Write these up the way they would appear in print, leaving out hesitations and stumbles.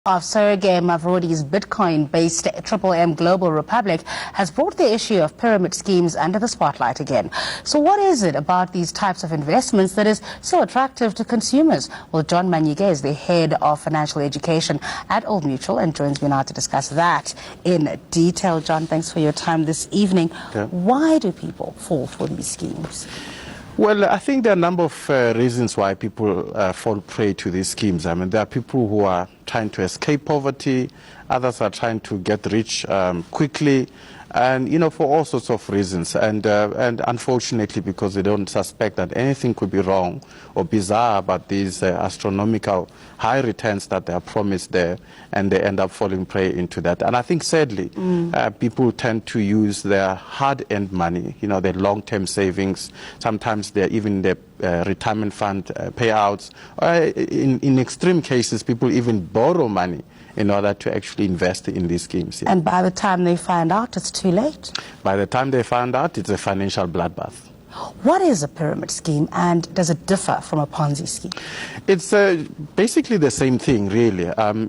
Of Sergei Mavrody's Bitcoin-based M Global Republic has brought the issue of pyramid schemes under the spotlight again. So what is it about these types of investments that is so attractive to consumers? Well, John Manyike is the head of financial education at Old Mutual and joins me now to discuss that in detail. John, thanks for your time this evening. Yeah. Why do people fall for these schemes? Well, I think there are a number of reasons why people fall prey to these schemes. I mean, there are people who are trying to escape poverty, others are trying to get rich quickly, and, you know, for all sorts of reasons. And unfortunately, because they don't suspect that anything could be wrong or bizarre about these astronomical high returns that they are promised there, and they end up falling prey into that. And I think, sadly, people tend to use their hard-earned money, you know, their long-term savings, sometimes even their retirement fund payouts. In extreme cases, people even borrow money in order to actually invest in these schemes. Yeah. And by the time they find out, it's too late. By the time they find out, it's a financial bloodbath. What is a pyramid scheme, and does it differ from a Ponzi scheme? It's basically the same thing, really.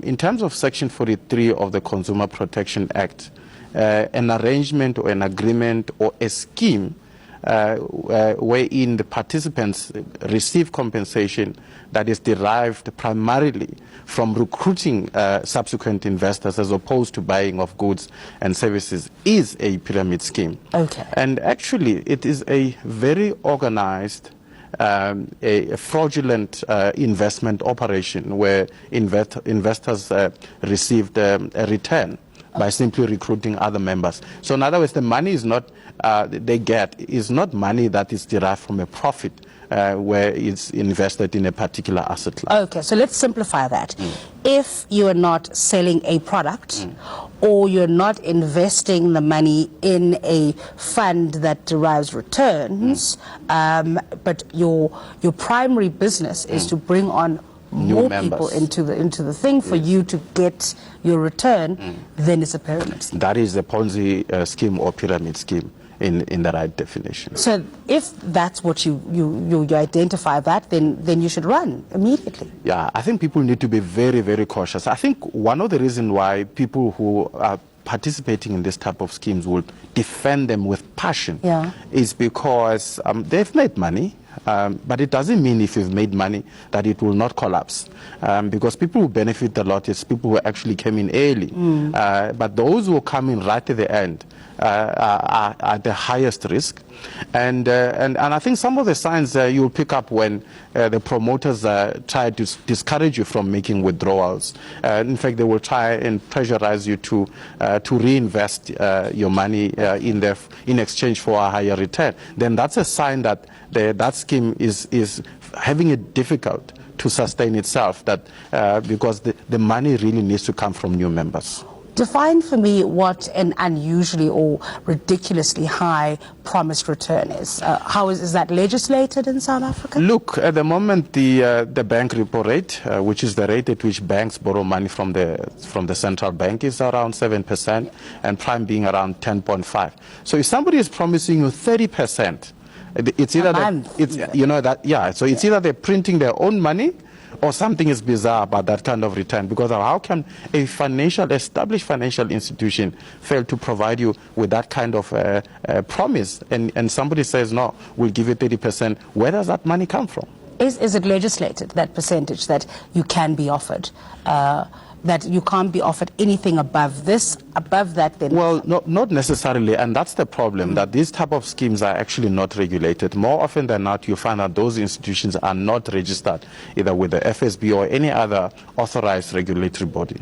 In terms of Section 43 of the Consumer Protection Act, an arrangement or an agreement or a scheme wherein the participants receive compensation that is derived primarily from recruiting subsequent investors as opposed to buying of goods and services is a pyramid scheme. Okay. And actually, it is a very organized, a fraudulent investment operation where investors received a return by simply recruiting other members. So in other words, the money is not they get is not money that is derived from a profit where it's invested in a particular asset class. Okay, so let's simplify that. If you are not selling a product or you're not investing the money in a fund that derives returns, but your primary business is to bring on more people into the thing for you to get your return, then it's a pyramid scheme. That is a Ponzi scheme or pyramid scheme in the right definition. So if that's what you identify that, then you should run immediately. Yeah, I think people need to be very, very cautious. I think one of the reasons why people who are participating in this type of schemes will defend them with passion is because they've made money. But it doesn't mean if you've made money that it will not collapse, because people who benefit a lot is people who actually came in early. But those who come in right at the end are at the highest risk. And I think some of the signs you'll pick up when the promoters try to discourage you from making withdrawals. In fact, they will try and pressurize you to reinvest your money in exchange for a higher return. Then that's a sign that that scheme is having it difficult to sustain itself, because the money really needs to come from new members. Define for me what an unusually or ridiculously high promised return is. How is that legislated in South Africa? Look, at the moment, the bank repo rate, which is the rate at which banks borrow money from the central bank, is around 7%, and prime being around 10.5. So if somebody is promising you 30%, it's either So it's either they're printing their own money, or something is bizarre about that kind of return. Because how can a established financial institution fail to provide you with that kind of promise? And somebody says, no, we'll give you 30%. Where does that money come from? Is it legislated, that percentage that you can be offered? That you can't be offered anything above this, above that then? Well, not necessarily, and that's the problem, that these type of schemes are actually not regulated. More often than not, you find that those institutions are not registered either with the FSB or any other authorized regulatory body.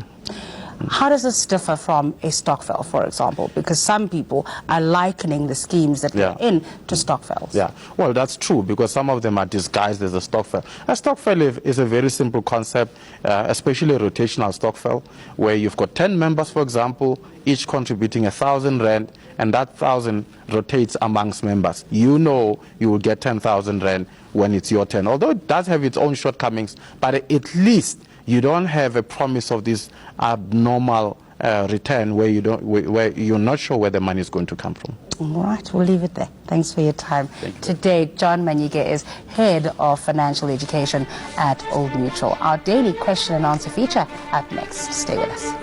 How does this differ from a stokvel, for example? Because some people are likening the schemes that they're in to stokvels. Yeah, well, that's true, because some of them are disguised as a stokvel. A stokvel is a very simple concept, especially a rotational stokvel, where you've got 10 members, for example, each contributing 1,000 rand, and that 1,000 rotates amongst members. You know you will get 10,000 rand when it's your turn, although it does have its own shortcomings, but at least you don't have a promise of this abnormal return where you're not sure where the money is going to come from. All right, we'll leave it there. Thanks for your time. Thank you. Today, John Manyike is Head of Financial Education at Old Mutual. Our daily question and answer feature up next. Stay with us.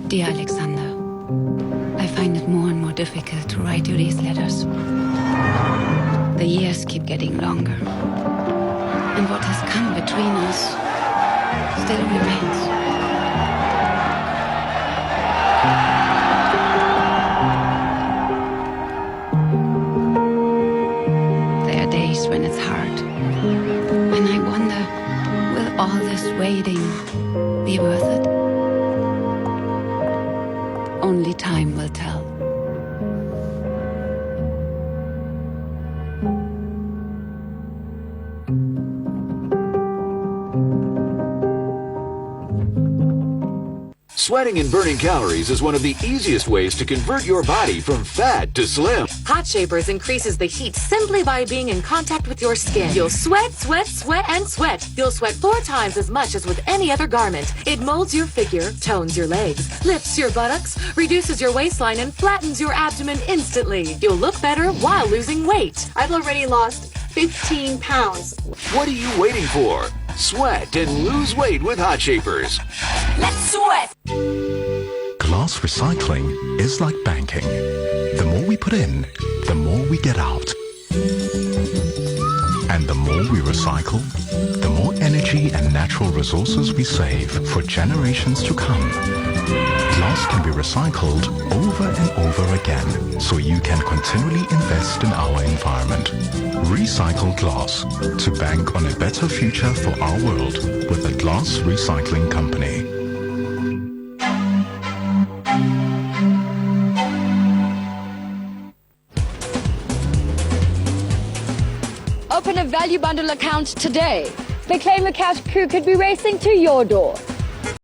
Dear Alexander, I find it more and more difficult to write you these letters. The years keep getting longer, and what has come between us still remains. There are days when it's hard, when I wonder, will all this waiting be worth it? Only time will tell. Sweating and burning calories is one of the easiest ways to convert your body from fat to slim. Hot Shapers increases the heat simply by being in contact with your skin. You'll sweat, sweat, sweat, and sweat. You'll sweat 4 times as much as with any other garment. It molds your figure, tones your legs, lifts your buttocks, reduces your waistline, and flattens your abdomen instantly. You'll look better while losing weight. I've already lost 15 pounds. What are you waiting for? Sweat and lose weight with Hot Shapers. Let's sweat! Glass recycling is like banking. The more we put in, the more we get out. And the more we recycle, the more energy and natural resources we save for generations to come. Glass can be recycled over and over again, so you can continually invest in our environment. Recycle glass to bank on a better future for our world with a glass recycling company. Open a Value Bundle account today. The Claim the Cash crew could be racing to your door.